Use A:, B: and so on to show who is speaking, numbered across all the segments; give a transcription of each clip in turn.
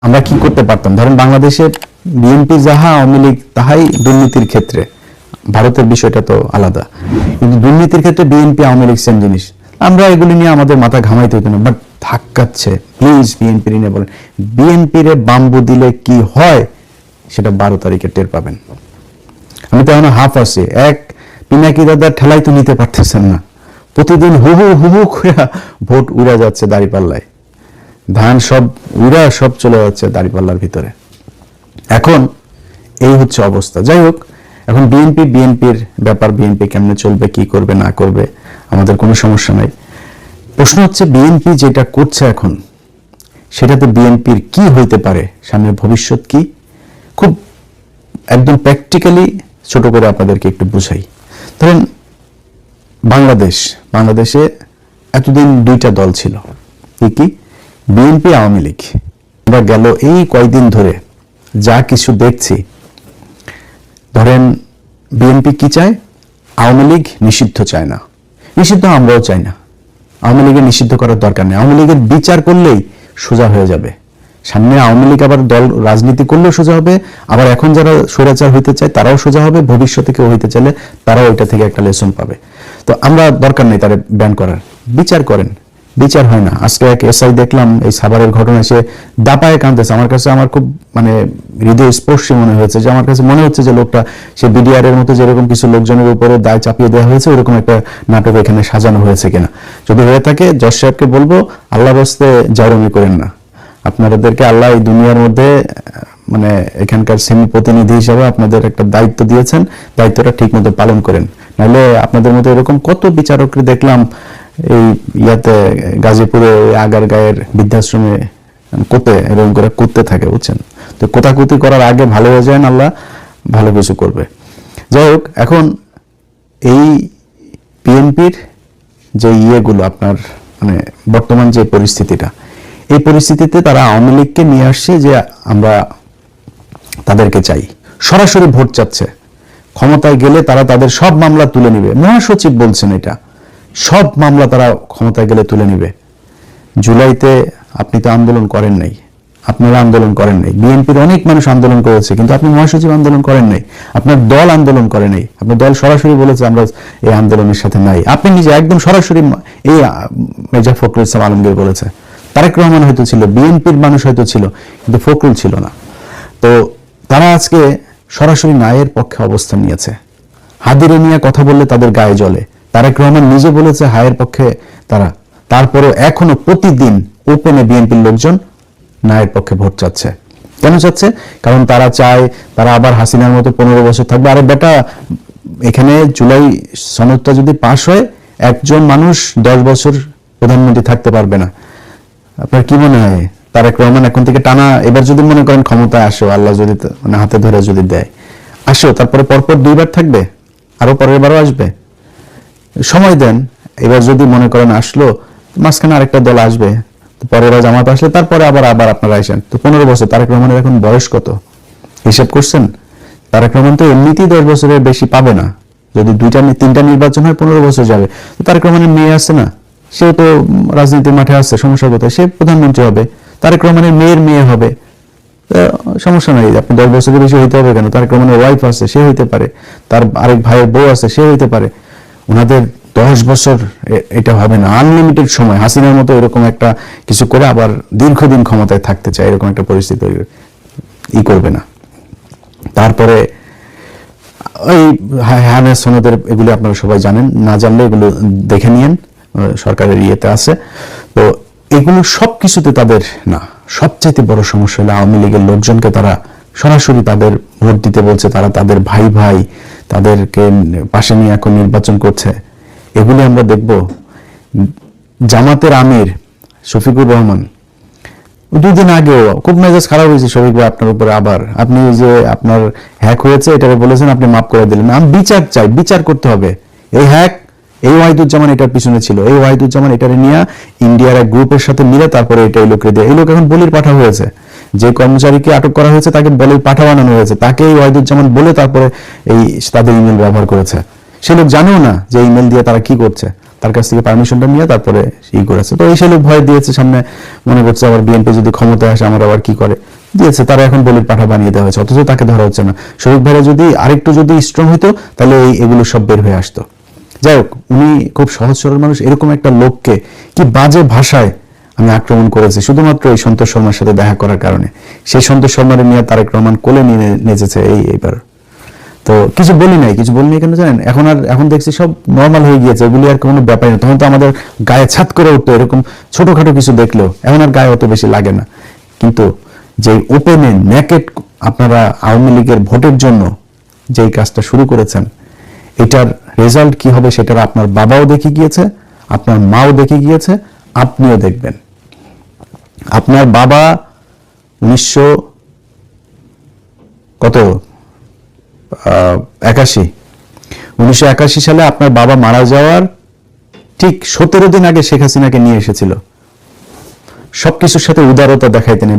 A: আমরা কি করতে পারতাম? ধরেন বাংলাদেশে বিএনপি যাহা, আওয়ামী লীগ তাহাই দুর্নীতির ক্ষেত্রে। ভারতের বিষয়টা তো আলাদা, কিন্তু দুর্নীতির ক্ষেত্রে বিএনপি আওয়ামী লীগ সেম জিনিস। আমরা এগুলি নিয়ে আমাদের মাথা ঘামাইতে হতো না, বাট ধাক্কাচ্ছে। প্লিজ বিএনপি নিয়ে বলেন, বিএনপি রে বাম্বু দিলে কি হয় সেটা 12 তারিখে টের পাবেন। আমি তো এখন হাফ আছি, এক পিনাকি দাদা ঠেলাই তো নিতে পারতেছেন না। প্রতিদিন হুহু হুহু করে ভোট উড়া যাচ্ছে দাঁড়িপাল্লায়, ধান সব উড়া সব চলে যাচ্ছে দাঁড়িপাল্লার ভিতরে। এখন এই হচ্ছে অবস্থা। যাই হোক, এখন বিএনপির ব্যাপার, বিএনপি কেমনে চলবে, কি করবে না করবে, আমাদের কোনো সমস্যা নাই। প্রশ্ন হচ্ছে বিএনপি যেটা করছে এখন, সেটাতে বিএনপির কি হইতে পারে, সামনের ভবিষ্যৎ কি, খুব একদম প্র্যাকটিক্যালি ছোট করে আপনাদেরকে একটু বুঝাই। ধরেন বাংলাদেশে এতদিন দুইটা দল ছিল, কি বিএনপি আওয়ামী লীগ। আমরা গেল এই কয়দিন ধরে যা কিছু দেখছি, ধরেন বিএনপি কি চায়, আওয়ামী লীগ নিষিদ্ধ চায় না। নিষিদ্ধ আমরাও চাই না, আওয়ামী লীগের নিষিদ্ধ করার দরকার নেই। আওয়ামী লীগের বিচার করলেই সোজা হয়ে যাবে। সামনে আওয়ামী লীগ আবার দল রাজনীতি করলেও সোজা হবে, আবার এখন যারা স্বৈরাচার হইতে চায় তারাও সোজা হবে, ভবিষ্যতে কেউ হইতে চাইলে তারাও ওইটা থেকে একটা লেসন পাবে। তো আমরা দরকার নেই তারা ব্যান করার। বিচার করেন, বিচার হয় না। আজকে এক এসআই দেখলাম এই সাভারের ঘটনা, সে দাপায় কাঁদতেছে। আমার খুব হৃদয় স্পর্শী মনে হয়েছে, যে আমার কাছে মনে হচ্ছে যে লোকটা সে বিডিআর এর মতো যেরকম কিছু লোকজনের উপরে দায় চাপিয়ে দেওয়া হয়েছে, ওরকম একটা নাটক এখানে সাজানো হয়েছে কিনা। যদি হয়ে থাকে জজ সাহেবকে বলবো, আল্লাহ বস্তে জারমি করেন না। আপনাদেরকে আল্লাহ এই দুনিয়ার মধ্যে এখানকার সেমি প্রতিনিধি হিসাবে আপনাদের একটা দায়িত্ব দিয়েছেন, দায়িত্বটা ঠিক মতো পালন করেন। নাহলে আপনাদের মতো এরকম কত বিচারককে দেখলাম এই গাজীপুরে আগার গায়ের বৃদ্ধাশ্রমে এরকম করে করতে থাকে, বুঝছেন। তো কোতাকুতি করার আগে ভালো হয়ে যায়, আল্লাহ ভালো কিছু করবে। যাই হোক, এখন এই বিএনপির যে ইয়েগুলো আপনার বর্তমান যে পরিস্থিতিটা, এই পরিস্থিতিতে তারা আওয়ামী লীগকে নিয়ে আসছে যে আমরা তাদেরকে চাই, সরাসরি ভোট চাচ্ছে। ক্ষমতায় গেলে তারা তাদের সব মামলা তুলে নিবে। মহাসচিব বলছেন এটা, সব মামলা তারা ক্ষমতায় গেলে তুলে নিবে। জুলাইতে আপনি তো আন্দোলন করেন নাই, আপনারা আন্দোলন করেন নাই, বিএনপির অনেক মানুষ আন্দোলন করেছে, কিন্তু আপনি মহাসচিব আন্দোলন করেন নাই, আপনার দল আন্দোলন করে নাই। আপনার দল সরাসরি বলেছে আমরা এই আন্দোলনের সাথে নাই। আপনি নিজে একদম সরাসরি এই মির্জা ফখরুল ইসলাম আলমগীর বলেছে। তারেক রহমান হয়তো ছিল, বিএনপির মানুষ হয়তো ছিল, কিন্তু ফখরুল ছিল না। তো তারা আজকে সরাসরি ন্যায়ের পক্ষে অবস্থান নিয়েছে। হাদিরে নিয়ে কথা বললে তাদের গায়ে জ্বলে। তারেক রহমান নিজে বলেছে হায়ের পক্ষে তারা, তারপরেও এখনো প্রতিদিন ওপেনে বিএনপির লোকজন ন্যায়ের পক্ষে ভোট চাচ্ছে। কেন চাচ্ছে? কারণ তারা চায় তারা আবার হাসিনার মতো 15 বছর থাকবে। আরে বেটা, এখানে জুলাই সনদটা যদি পাশ হয়, একজন মানুষ 10 বছর প্রধানমন্ত্রী থাকতে পারবে না। আপনার কি মনে হয় তারেক রহমান এখন থেকে টানা, এবার যদি মনে করেন ক্ষমতায় আসো, আল্লাহ যদি হাতে ধরে যদি দেয়, আসো, তারপরে পরপর 2 বার থাকবে, আরো পরের বারও আসবে? সময় দেন। এবার যদি মনে করেন আসলো, মাঝখানে আরেকটা দল আসবে, পরের বার জামাত আসলে তারপরে আবার আপনারা আসেন। তো 15 বছর। তারেক রহমানের এখন বয়স কত হিসাব করছেন? তারেক রহমান তো এমনিতেই 10 বছরের বেশি পাবে না। যদি 2-3টা নির্বাচন হয় 15 বছর যাবে। তো তারেক রহমানের মেয়ে আছে না, সেও তো রাজনীতির মাঠে আছে, সমস্যা কোথায়? সে প্রধানমন্ত্রী হবে, তারেক রহমানের মেয়ের মেয়ে হবে, সমস্যা নাই। আপনি 10 বছরের বেশি হইতে হবে কেন? তারেক রহমানের ওয়াইফ আছে, সে হইতে পারে, তার আরেক ভাইয়ের বউ আছে, সে হইতে পারে। ওনাদের 10 বছর এটা হবে না, আনলিমিটেড সময়। হাসিনার মতো এরকম একটা কিছু করে আবার দীর্ঘদিন ক্ষমতায় থাকতে চায়, এরকম একটা পরিস্থিতি করবে না। তারপরে ওই হায়ানা সনদের এগুলো আপনারা সবাই জানেন, না জানলে এগুলো দেখে নিয়েন, সরকারের ইয়েতে আছে। তো এগুলো সব কিছুতে তাদের না, সবচাইতে বড় সমস্যা হলো আওয়ামী লীগের লোকজনকে তারা সরাসরি তাদের ভোট দিতে বলছে। তারা তাদের ভাই তাদেরকে পাশে নিয়ে এখন নির্বাচন করছে। এগুলি আমরা দেখব। জামাতের আমির শফিকুর রহমান 2 দিন আগেও খুব মেজাজ খারাপ হয়েছে শফিক ভাই আপনার উপরে। আবার আপনি যে আপনার হ্যাক হয়েছে এটা বলেছেন, আপনি মাফ করে দিলেন। আমি বিচার চাই, বিচার করতে হবে। এই হ্যাক, এই ওয়াহিদুজ্জামান এটার পিছনে ছিল। এই ওয়াহিদুজ্জামান এটারে নিয়ে ইন্ডিয়ার এক গ্রুপের সাথে মিলে তারপরে এটা এই লোককে দিয়ে, এই লোক এখন বলির পাঠা হয়েছে। যে কর্মচারীকে আটক করা হয়েছে তাকে বলির পাঠা বানানো হয়েছে, তাকে এই ওয়াহিদুজ্জামান বলে তারপরে এই তাদের ইমেল ব্যবহার করেছে। সে লোক জানেও না যে ইমেল দিয়ে তারা কি করছে। তার কাছ থেকে পারমিশনটা নিয়ে তারপরে ই করেছে। তো এই সে লোক ভয় দিয়েছে, সামনে মনে করছে আবার বিএনপি যদি ক্ষমতায় আসে আমার আবার কি করে দিয়েছে, তারা এখন বলির পাঠা বানিয়ে দেওয়া হয়েছে, অথচ তাকে ধরা হচ্ছে না। শরীফ ভাইরা যদি আরেকটু যদি স্ট্রং হইতো তাহলে এগুলো সব বের হয়ে আসতো। যাই হোক, উনি খুব সহজ সরল মানুষ, এরকম একটা লোককে কি বাজে ভাষায় আমি আক্রমণ করেছি শুধুমাত্র এই সন্তোষ শর্মার সাথে দেখা করার কারণে। সেই সন্তোষ শর্মার নিয়ে তারেক রহমান কোলে নিয়ে নেচেছে এইবার। তো কিছু বলিনি কেন জানেন, এখন দেখছি সব নর্মাল হয়ে গিয়েছে, এগুলি আর কোনো ব্যাপার না। তখন তো আমাদের গায়ে ছাত করে উঠতো এরকম ছোটখাটো কিছু দেখলেও, এখন আর গায়ে অত বেশি লাগে না। কিন্তু যে ওপেনে নেকেট আপনারা আওয়ামী লীগের ভোটের জন্য যেই কাজটা শুরু করেছেন, এটার রেজাল্ট কি হবে সেটা আপনার বাবাও দেখে গিয়েছে, আপনার মাও দেখে গিয়েছে, আপনিও দেখবেন। আপনার বাবা 1981 সালে আপনার বাবা মারা যাওয়ার ঠিক 17 দিন আগে শেখ হাসিনাকে নিয়ে এসেছিল সবকিছুর সাথে উদারতা দেখাইতেন।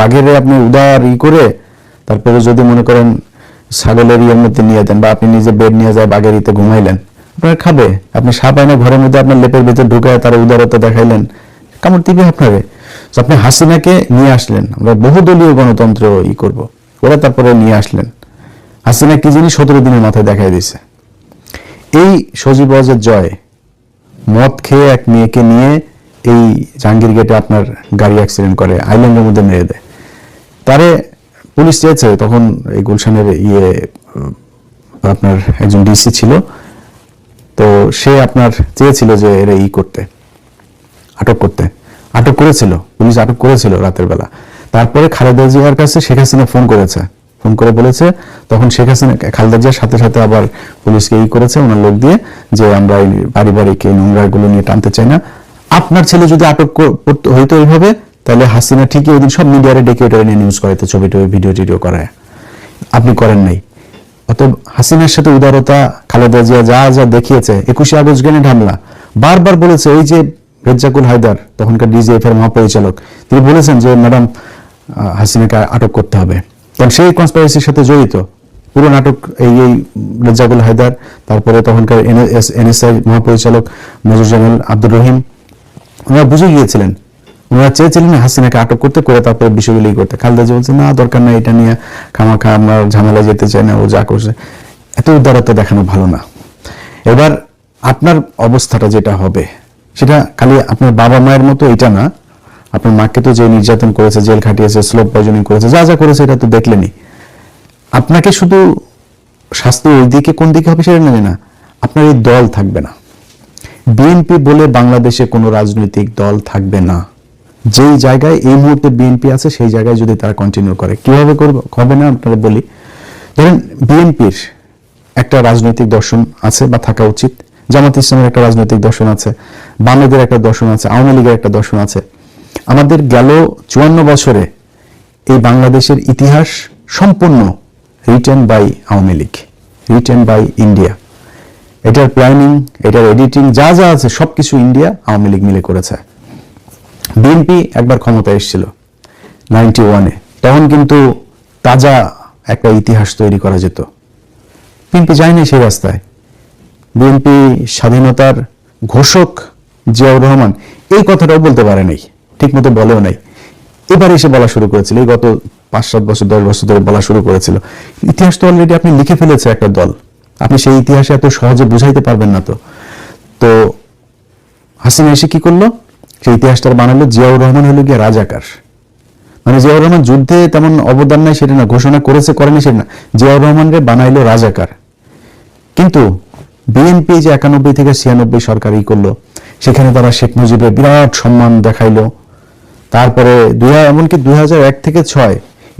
A: বাঘের আপনি উদার করে তারপরে যদি মনে করেন ছাগলের ইয়ের মধ্যে নিয়ে দেন বা আপনি নিজে বেড নিয়ে যায় বাঘের ইতে ঘুমাইলেন, আপনার খাবে। আপনি সাপ আইনা ঘরের মধ্যে আপনার লেপের ভিতরে ঢুকায় তার উদারতা দেখাইলেন, কামড় দিবে আপনারে। আপনি হাসিনাকে নিয়ে আসলেন, আমরা বহুদলীয় গণতন্ত্র করব, ওরা তারপরে নিয়ে আসলেন। হাসিনা কি জিনিস 17 দিনের মাথায় দেখাই দিয়েছে। এই সজীব ওয়াজের জয় মদ খেয়ে এক মেয়েকে নিয়ে এই জাহাঙ্গীর গেটে আপনার গাড়ি অ্যাক্সিডেন্ট করে, আইল্যান্ডের মধ্যে মেরে দেয়। তারে পুলিশ চেয়েছে, তখন এই গুলশানের আপনার একজন ডিসি ছিল, তো সে আপনার চেয়েছিল যে এরা করতে, আটক করেছিল, পুলিশ আটক করেছিল রাতের বেলা। তারপরে খালেদা জিয়ার কাছে শেখ হাসিনা ফোন করে বলেছে, তখন শেখ হাসিনা খালেদা জিয়ার সাথে সাথে আবার পুলিশকে করেছে ওনার লোক দিয়ে, যে আমরা এই পারিবারিক এই নোংরাগুলো নিয়ে টানতে চাই না। আপনার ছেলে যদি আটক হইতো এইভাবে, তাহলে হাসিনা ঠিকই ওই দিন সব মিডিয়ারে ডেকে ওটা নিয়ে নিউজ করাইতে, ছবি ভিডিও করায়। আপনি করেন নাই। অতএব হাসিনার সাথে উদারতা খালেদা জিয়া যা যা দেখিয়েছে, 21 আগস্ট গ্রেনেড হামলা বারবার বলেছে। ওই যে রেজ্জাকুল হায়দার তখনকার ডিজিএফ এর মহাপরিচালক, তিনি বলেছেন যে ম্যাডাম হাসিনাকে আটক করতে হবে, কারণ সেই কনস্পিরেসির সাথে জড়িত। পুরো নাটক এই রেজ্জাকুল হায়দার, তারপরে তখনকার এনএসআই মহাপরিচালক মেজর জেনারেল আব্দুর রহিম, ওনারা বুঝে গিয়েছিলেন, ওনারা চেয়েছিলেন হাসিনাকে আটক করতে, করে তারপরে বিষয়গুলি করতে। খালেদা জিয়া বলছে না, দরকার নাই, এটা নিয়ে খামাখা আমরা ঝামেলা যেতে চাই না, ও যা করছে। এত উদারতা দেখানো ভালো না। এবার আপনার অবস্থাটা যেটা হবে সেটা খালি আপনার বাবা মায়ের মতো এটা না, আপনার মাকে তো যে নির্যাতন করেছে, জেল খাটিয়েছে, স্লো পয়জনিং করেছে, যা যা করেছে এটা তো দেখলেনি। আপনাকে শুধু শাস্তি ওই দিকে কোন দিকে হবে সেটা জানি না, আপনার এই দল থাকবে না। বিএনপি বলে বাংলাদেশে কোনো রাজনৈতিক দল থাকবে না। যেই জায়গায় এই মুহূর্তে বিএনপি আছে সেই জায়গায় যদি তারা কন্টিনিউ করে, কিভাবে হবে না আপনারা বলি। ধরেন বিএনপির একটা রাজনৈতিক দর্শন আছে বা থাকা উচিত, জামাত ইসলামের একটা রাজনৈতিক দর্শন আছে, বামেদের একটা দর্শন আছে, আওয়ামী লীগের একটা দর্শন আছে। আমাদের গেল 54 বছরে এই বাংলাদেশের ইতিহাস সম্পূর্ণ written by Awami League, written by India. এটার প্ল্যানিং, এটার এডিটিং যা যা আছে সবকিছু ইন্ডিয়া আওয়ামী লীগ মিলে করেছে। বিএনপি একবার ক্ষমতায় এসেছিল 91-এ, তখন কিন্তু তাজা একটা ইতিহাস তৈরি করা যেত। বিএনপি যায়নি সেই রাস্তায়। বিএনপি স্বাধীনতার ঘোষক জিয়াউর রহমান এই কথাটাও বলতে পারে নাই, ঠিক মতো বলেও নাই। এবার এসে বলা শুরু করেছিল, এই গত 5-7 বছর 10 বছর ধরে বলা শুরু করেছিল। ইতিহাস তো অলরেডি আপনি লিখে ফেলেছে একটা দল, আপনি সেই ইতিহাসে এত সহজে বুঝাইতে পারবেন না। তো হাসিনা এসে কি করলো, সেই ইতিহাসটা বানালো। জিয়াউর রহমান হলো গিয়ে রাজাকার, মানে জিয়াউর রহমান যুদ্ধে তেমন অবদান নাই সেটা না, ঘোষণা করেছে করেনি সেটা না, জিয়াউর রহমানকে বানাইলো রাজাকার। কিন্তু বিএনপি যে 91 থেকে 96 সরকার করলো, সেখানে তারা শেখ মুজিবের বিরাট সম্মান দেখাইলো। তারপরে এমনকি 2001 থেকে 2006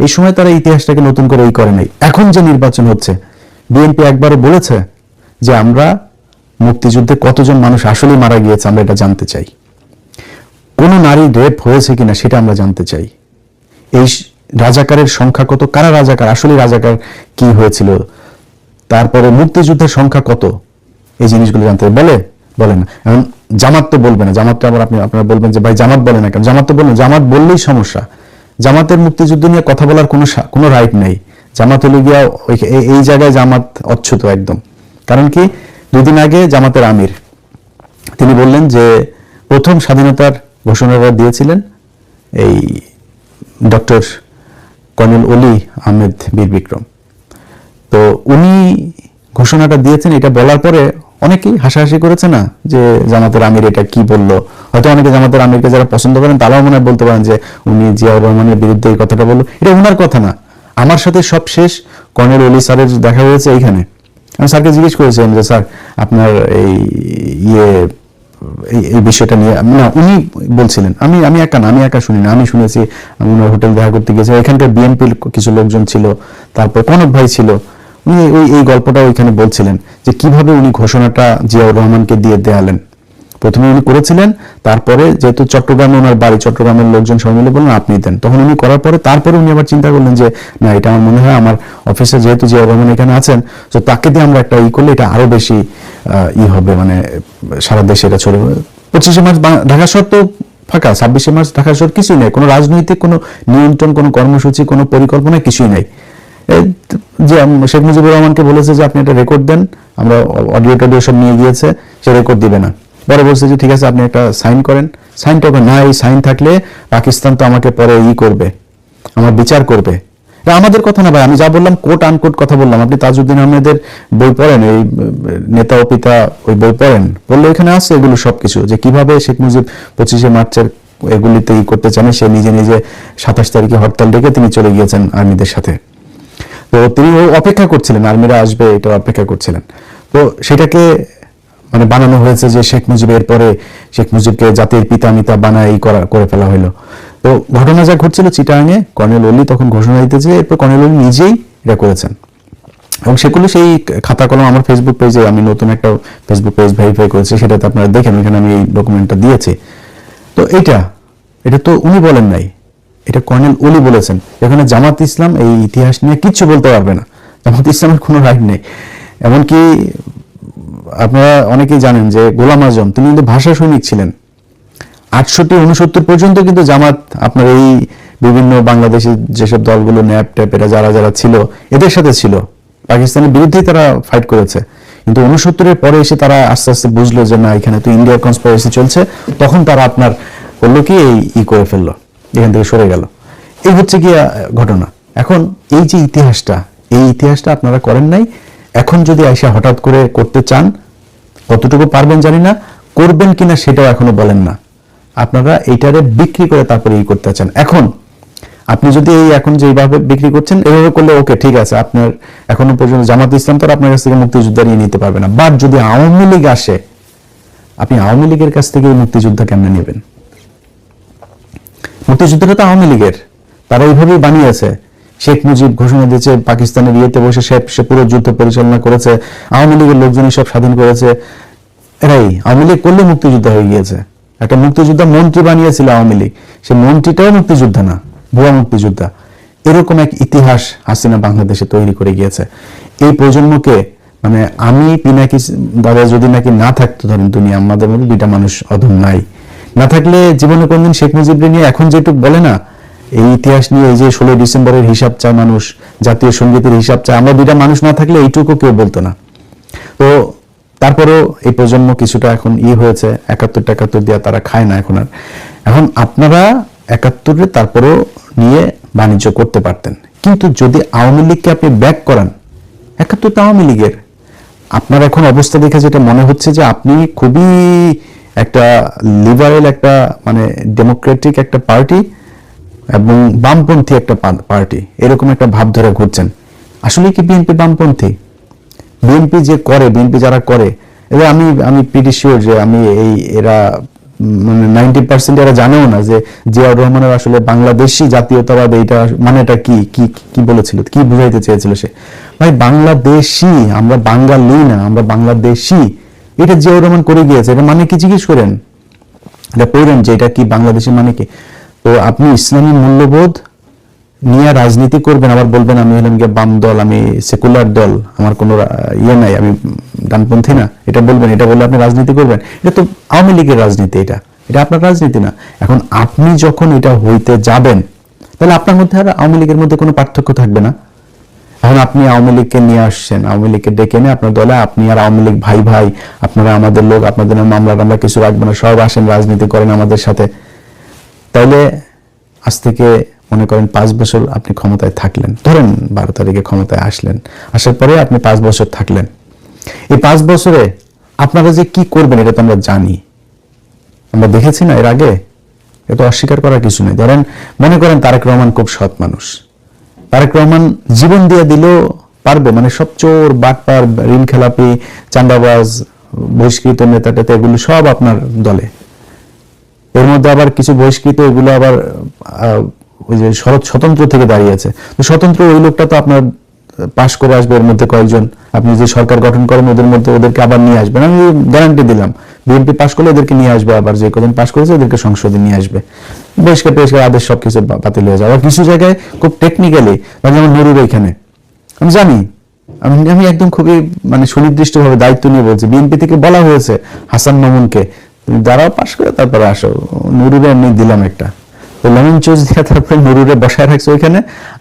A: এই সময় তারা ইতিহাসটাকে নতুন করে করে নাই। এখন যে নির্বাচন হচ্ছে, বিএনপি একবারও বলেছে যে আমরা মুক্তিযুদ্ধে কতজন মানুষ আসলে মারা গিয়েছে আমরা এটা জানতে চাই, কোন নারী রেপ হয়েছে কিনা সেটা আমরা জানতে চাই, এই রাজাকারের সংখ্যা কত, কারা রাজাকার, আসলে রাজাকার কি হয়েছিল, তারপরে মুক্তিযুদ্ধের সংখ্যা কত, এই জিনিসগুলো জানতে বলে না। এখন জামাত তো বলবে না, জামাতটা আবার আপনারা বলবেন যে ভাই জামাত বলে না কেন, জামাত তো বলবেন, জামাত বললেই সমস্যা। জামাতের মুক্তিযুদ্ধ নিয়ে কথা বলার কোনো রাইট নেই। জামাত হলে গিয়া এই জায়গায় জামাত অচ্ছুত একদম। কারণ কি, 2 দিন আগে জামাতের আমির তিনি বললেন যে প্রথম স্বাধীনতার ঘোষণাটা দিয়েছিলেন এই ডক্টর কর্নেল অলি আহমেদ বীর বিক্রম। তো উনি ঘোষণাটা দিয়েছেন, এটা বলার পরে অনেকেই হাসাহাসি করেছে না যে জামাতের আমির এটা কি বললো। হয়তো অনেকে জামাতের আমিরকে যারা পছন্দ করেন তারাও মনে হয় বলতে পারেন যে উনি জিয়াউর রহমানের বিরুদ্ধে এই কথাটা বললো, এটা ওনার কথা না। আমার সাথে সব শেষ কর্নেল অলি স্যারের দেখা হয়েছে এইখানে। আমি স্যারকে জিজ্ঞেস করেছিলাম যে স্যার আপনার এই এই বিষয়টা নিয়ে, না উনি বলছিলেন, আমি একা শুনি না, আমি শুনেছি, আমি ওনার হোটেল দেখা করতে গেছি, এখানকার বিএনপির কিছু লোকজন ছিল, তারপর কনক ভাই ছিল, উনি এই গল্পটা ওইখানে বলছিলেন যে কিভাবে উনি ঘোষণাটা জিয়াউর রহমানকে দিয়ে দেয়ালেন। প্রথমে উনি করেছিলেন, তারপরে যেহেতু চট্টগ্রামে ওনার বাড়ি, চট্টগ্রামের লোকজন সবাই মিলে বললেন আপনি দেন, তখন উনি করার পরে তারপরে উনি আবার চিন্তা করলেন যে না এটা আমার মনে হয় আমার অফিসে যেহেতু জিয়াউর রহমান এখানে আছেন, তো তাকে দিয়ে আমরা একটা করলে এটা আরো বেশি হবে, মানে সারা দেশে এটা ছড়ে। 25শে মার্চ ঢাকা শহর তো ফাঁকা, 26শে মার্চ ঢাকা শহর কিছুই নেই, কোনো রাজনৈতিক কোনো নিয়ন্ত্রণ, কোনো কর্মসূচি, কোনো পরিকল্পনা কিছুই নাই। যে শেখ মুজিবুর রহমানকে বলেছে যে আপনি একটা রেকর্ড দেন, আমরা অডিও টডিও সব নিয়ে গিয়েছে, সে রেকর্ড দিবে না। পরে বলছে যে ঠিক আছে আপনি একটা সাইন করেন, সাইনটা না, এই সাইন থাকলে পাকিস্তান তো আমাকে পরে করবে, আমার বিচার করবে। এটা আমাদের কথা না ভাই, আমি যা বললাম কোট আনকোট কথা বললাম। আপনি তাজউদ্দিন আহমেদের বই পড়েন, এই নেতা ও পিতা ওই বই পড়েন, বললে এখানে আছে এগুলো সবকিছু, যে কিভাবে শেখ মুজিব 25শে মার্চের এগুলিতে করতে চান। সে নিজে 27 তারিখে হরতাল ডেকে তিনি চলে গিয়েছেন আর্মিদের সাথে। তো তিনি অপেক্ষা করছিলেন, আর্মিরা আসবে এটা অপেক্ষা করছিলেন। তো সেটাকে মানে বানানো হয়েছে যে শেখ মুজিবের পরে শেখ মুজিবকে জাতির পিতা মিতা বানাই করে ফেলা হলো। তো ঘটনা যা ঘটছিল চিটাগাঙে, কর্নেল অলি তখন ঘোষণা দিতেছে, এরপর কর্নেল অলি নিজেই এটা করেছেন এবং সেগুলো সেই খাতা কলম আমার ফেসবুক পেজে, আমি নতুন একটা ফেসবুক পেজ ভেরিফাই করেছি, সেটাতে আপনারা দেখেন, এখানে আমি এই ডকুমেন্টটা দিয়েছি। তো এটা তো উনি বলেন নাই, এটা কর্নেল অলি বলেছেন। এখানে জামাত ইসলাম এই ইতিহাস নিয়ে কিচ্ছু বলতে পারবে না, জামাত ইসলামের কোনো রাইট নেই। এমনকি আপনারা অনেকেই জানেন যে গোলাম আজম তিনি কিন্তু ভাষা সৈনিক ছিলেন। 68-69 পর্যন্ত কিন্তু জামাত আপনার এই বিভিন্ন বাংলাদেশি যেসব দলগুলো ন্যাপ ট্যাপ এরা যারা ছিল এদের সাথে ছিল, পাকিস্তানের বিরুদ্ধেই তারা ফাইট করেছে। কিন্তু 69-এর পরে এসে তারা আস্তে আস্তে বুঝলো যে না এখানে তো ইন্ডিয়ার কনস্পিরেসি চলছে, তখন তারা আপনার করলো কি এই করে ফেললো, এখান থেকে সরে গেল। এই হচ্ছে কি ঘটনা। এখন এই যে ইতিহাসটা আপনারা করেন নাই, এখন যদি আইসা হঠাৎ করে করতে চান, কতটুকু পারবেন জানি না, করবেন কিনা সেটাও এখনো বলেন না। আপনারা এইটারে বিক্রি করে তারপরে করতে চান। এখন আপনি যদি এখন যেভাবে বিক্রি করছেন এইভাবে করলে ওকে ঠিক আছে, আপনার এখনো পর্যন্ত জামাত ইসলাম তো আপনার কাছ থেকে মুক্তিযোদ্ধা নিয়ে নিতে পারবে না। বাট যদি আওয়ামী লীগ আসে, আপনি আওয়ামী লীগের কাছ থেকে মুক্তিযোদ্ধা কেমনে নেবেন? মুক্তিযুদ্ধটা তো আওয়ামী লীগের, তারা এইভাবেই বানিয়েছে। শেখ মুজিব ঘোষণা দিয়েছে, পাকিস্তানের ইয়েতে বসে সে পুরো যুদ্ধ পরিচালনা করেছে, আওয়ামী লীগের লোকজনই সব স্বাধীন করেছে। এরাই আওয়ামী লীগ করলে মুক্তিযোদ্ধা হয়ে গিয়েছে। একটা মুক্তিযোদ্ধা মন্ত্রী বানিয়েছিল আওয়ামী লীগ, সে মন্ত্রীটাও মুক্তিযোদ্ধা না, ভুয়া মুক্তিযোদ্ধা। এরকম এক ইতিহাস হাসিনা বাংলাদেশে তৈরি করে গিয়েছে। এই প্রজন্মকে মানে আমি পিনাকি দাদা যদি নাকি না থাকতো, ধরেন দুনিয়া আমাদের মধ্যে দুইটা মানুষ অধম নাই, না থাকলে জীবনে কোনদিন শেখ মুজিবকে নিয়ে এখন যেটুকু বলে না, এই ইতিহাস নিয়ে এই যে 16 ডিসেম্বরের হিসাব চায় মানুষ, জাতীয় সঙ্গীতের হিসাব চায়, আমরা দুইটা মানুষ না থাকলে এইটুকু কেউ বলতো না। তো তারপরেও এই প্রজন্ম কিছুটা এখন হয়েছে, 71 দিয়ে তারা খায় না এখন আপনারা 71 তারপরেও নিয়ে বাণিজ্য করতে পারতেন। কিন্তু যদি আওয়ামী লীগকে আপনি ব্যাক করান, 71 তো আওয়ামী লীগের, আপনার এখন অবস্থা দেখে যেটা মনে হচ্ছে যে আপনি খুবই একটা লিবারেল একটা মানে ডেমোক্রেটিক একটা পার্টি এবং বামপন্থী একটা পার্টি, এরকম একটা ভাব ধরে ঘুরছেন। আসলে কি বিএনপি বামপন্থী? বিএনপি যারা করে এবার আমি প্রিটি শিওর যে এরা মানে 90% এরা জানেও না যে জিয়াউর রহমানের আসলে বাংলাদেশি জাতীয়তাবাদ এইটা মানেটা কি বলেছিল, কি বুঝাইতে চেয়েছিল সে। ভাই বাংলাদেশি, আমরা বাঙালি না, আমরা বাংলাদেশি, এটা জিয়াউর রহমান করে গিয়েছে। এটা মানে কি জিজ্ঞেস করেন, এটা পড়েন যে এটা কি বাংলাদেশি মানে কি। তো আপনি ইসলামী মূল্যবোধ নিয়ে রাজনীতি করবেন, আবার বলবেন আমি হলাম গিয়ে বাম দল, আমি সেকুলার দল, আমার কোনো নাই, আমি ডানপন্থী না, এটা বলবেন, এটা বললে আপনি রাজনীতি করবেন। এটা তো আওয়ামী লীগের রাজনীতি, এটা আপনার রাজনীতি না। এখন আপনি যখন এটা হইতে যাবেন, তাহলে আপনার মধ্যে আর আওয়ামী লীগের মধ্যে কোনো পার্থক্য থাকবে না। এখন আপনি আওয়ামী লীগকে নিয়ে আসছেন, আওয়ামী লীগকে ডেকে এনে আপনার দলে, আপনি আর আওয়ামী লীগ ভাই ভাই, আপনারা আমাদের লোক, আপনাদের মামলা টামলা কিছু রাখবেন না, সব আসেন রাজনীতি করেন আমাদের সাথে। তাইলে আজ থেকে মনে করেন 5 বছর আপনি ক্ষমতায় থাকলেন, ধরেন 12 তারিখে ক্ষমতায় আসলেন, আসার পরে আপনি 5 বছর থাকলেন। এই 5 বছরে আপনারা যে কি করবেন এটা তো আমরা জানি, আমরা দেখেছি না এর আগে, এটা অস্বীকার করার কিছু নেই। ধরেন মনে করেন তারেক রহমান খুব সৎ মানুষ, তারেক রহমান জীবন দিয়ে দিলেও পারবে, মানে সব চোর বাটপার ঋণ খেলাপি চাঁদাবাজ বহিষ্কৃত নেতাটাতে এগুলো সব আপনার দলে, এর মধ্যে আবার কিছু বহিষ্কৃত এগুলো আবার ওই যে স্বতন্ত্র থেকে দাঁড়িয়েছে, তো স্বতন্ত্র ওই লোকটা তো আপনার পাশ করে আসবে, এর মধ্যে কয়েকজন আপনি যে সরকার গঠন করেন ওদের মধ্যে ওদেরকে আবার নিয়ে আসবেন, আমি গ্যারান্টি দিলাম। বিএনপি পাশ করলে ওদেরকে নিয়ে আসবে, আবার যে কদিন পাশ করেছে ওদেরকে সংসদে নিয়ে আসবে, বহিষ্কার টহিষ্কার আদেশ সবকিছু বাতিল হয়ে যাবে। আবার কিছু জায়গায় খুব টেকনিক্যালি, যেমন নুরুর এখানে আমি জানি, আমি একদম খুবই মানে সুনির্দিষ্টভাবে দায়িত্ব নিয়ে বলছি, বিএনপি থেকে বলা হয়েছে হাসান মামুনকে তুমি দাঁড়াও পাশ করে তারপরে আসো, নুরুরে এমনি দিলাম একটা, তো লেমন চুজ দিয়ে তারপরে নুরুরে বসায় রাখছে ওইখানে,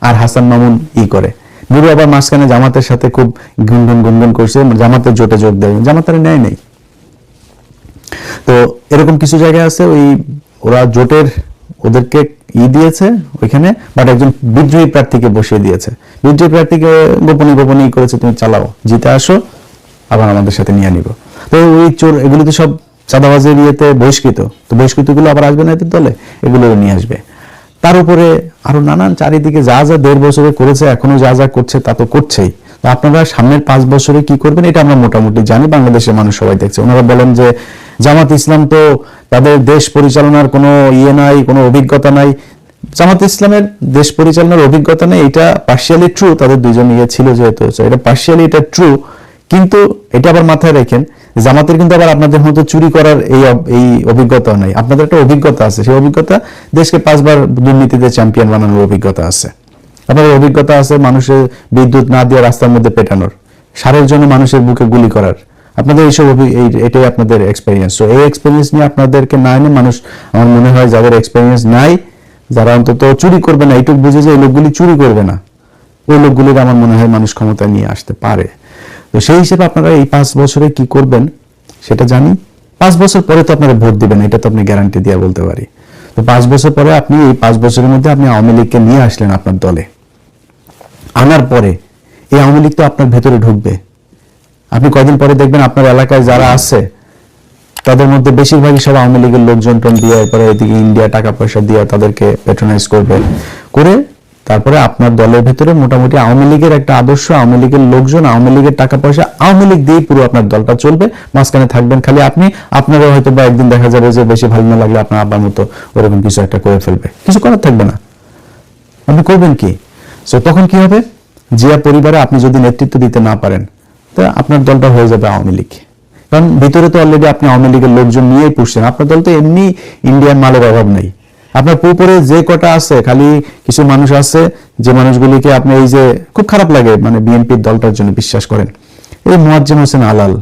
A: আর হাসান মামুন করে। নুরু আবার মাঝখানে জামাতের সাথে খুব গুনগুন করছে, জামাতের জোটে যোগ দেয়, জামাতের নেয় নেই। তো এরকম কিছু জায়গায় আছে ওই ওরা জোটের ওদেরকে দিয়েছে ওইখানে, বাট একজন বিদ্রোহী প্রার্থীকে বসিয়ে দিয়েছে, বিদ্রোহী প্রার্থীকে গোপনে করেছে তুমি চালাও, জিতে আসো আবার আমাদের সাথে নিয়ে নিব। তো ওই চোর এগুলো তো সব চাঁদাবাজের ইয়েতে বহিষ্কৃত, তো বহিষ্কৃতগুলো আবার আসবে না এদের দলে, এগুলো নিয়ে আসবে। তার উপরে আরো নানান চারিদিকে যা যা 1.5 বছরে করেছে, এখনো যা যা করছে তা তো করছেই। তো আপনারা সামনের 5 বছরে কি করবেন এটা আমরা মোটামুটি জানি, বাংলাদেশের মানুষ সবাই দেখছে। ওনারা বলেন যে জামাত ইসলাম তো তাদের দেশ পরিচালনার কোনো নাই, কোনো অভিজ্ঞতা নাই। জামাত ইসলামের দেশ পরিচালনার অভিজ্ঞতা নেই, এটা পার্শিয়ালি ট্রু, তাদের দুইজন ছিল যেহেতু, এটা পার্শিয়ালি এটা ট্রু, কিন্তু এটা আবার মাথায় রাখেন জামাতের কিন্তু আবার আপনাদের মতো চুরি করার এই অভিজ্ঞতা নাই, আপনাদের একটা অভিজ্ঞতা আছে, সেই অভিজ্ঞতা দেশকে 5 বার দুর্নীতিতে চ্যাম্পিয়ন বানানোর অভিজ্ঞতা আছে, আপনাদের অভিজ্ঞতা আছে মানুষের বিদ্যুৎ না দিয়ে রাস্তার মধ্যে পেটানোর, সারের জন্য মানুষের বুকে গুলি করার, আপনাদের এইসব এটাই আপনাদের এক্সপেরিয়েন্স। তো এই এক্সপেরিয়েন্স নিয়ে আপনাদেরকে না এনে মানুষ, আমার মনে হয় যাদের এক্সপেরিয়েন্স নাই, যারা অন্তত চুরি করবে না, এইটুকু বুঝে যে এই লোকগুলি চুরি করবে না, ওই লোকগুলির আমার মনে হয় মানুষ ক্ষমতায় নিয়ে আসতে পারে। তো সেই হিসেবে আপনারা এই 5 বছরে কি করবেন সেটা জানি। 5 বছর পরে তো আপনারা ভোট দিবেন, এটা তো আপনি গ্যারান্টি দিয়ে বলতে পারি। তো 5 বছর পরে আপনি এই 5 বছরের মধ্যে আপনি আওয়ামী লীগকে নিয়ে আসলেন আপনার দলে, আনার পরে এই আওয়ামী লীগ তো আপনার ভেতরে ঢুকবে। আপনি কয়দিন পরে দেখবেন আপনার এলাকায় যারা আছে তাদের মধ্যে বেশিরভাগই সব আওয়ামী লীগের লোকজন দিয়ে, এরপরে এদিকে ইন্ডিয়া টাকা পয়সা দিয়ে তাদেরকে প্যাট্রোনাইজ করবে, করে তারপরে আপনার দলের ভেতরে মোটামুটি আওয়ামী লীগের একটা আদর্শ, আওয়ামী লীগের লোকজন, আওয়ামী লীগের টাকা পয়সা, আওয়ামী লীগ দিয়ে পুরো আপনার দলটা চলবে, মাঝখানে থাকবেন খালি আপনি। আপনারও হয়তো বা একদিন দেখা যাবে যে বেশি ভালো না লাগলে আপনার আব্বার মতো ওরকম কিছু একটা করে ফেলবে, কিছু করার থাকবে না, আপনি করবেন কি? সো তখন কি হবে, জিয়া পরিবারে আপনি যদি নেতৃত্ব দিতে না পারেন তা আপনার দলটা হয়ে যাবে আওয়ামী লীগ, কারণ ভিতরে তো অলরেডি আপনি আওয়ামী লীগের লোকজন নিয়েই পুষছেন, আপনার দল তো এমনি ইন্ডিয়ান মালের অভাব নেই। আপনার পুকুরে যে কটা আছে, খালি কিছু মানুষ আছে যে মানুষগুলিকে আপনি এই যে খুব খারাপ লাগে, মানে বিএনপির দলটার জন্য বিশ্বাস করেন, এই মোয়াজ্জেম হোসেন আলাল,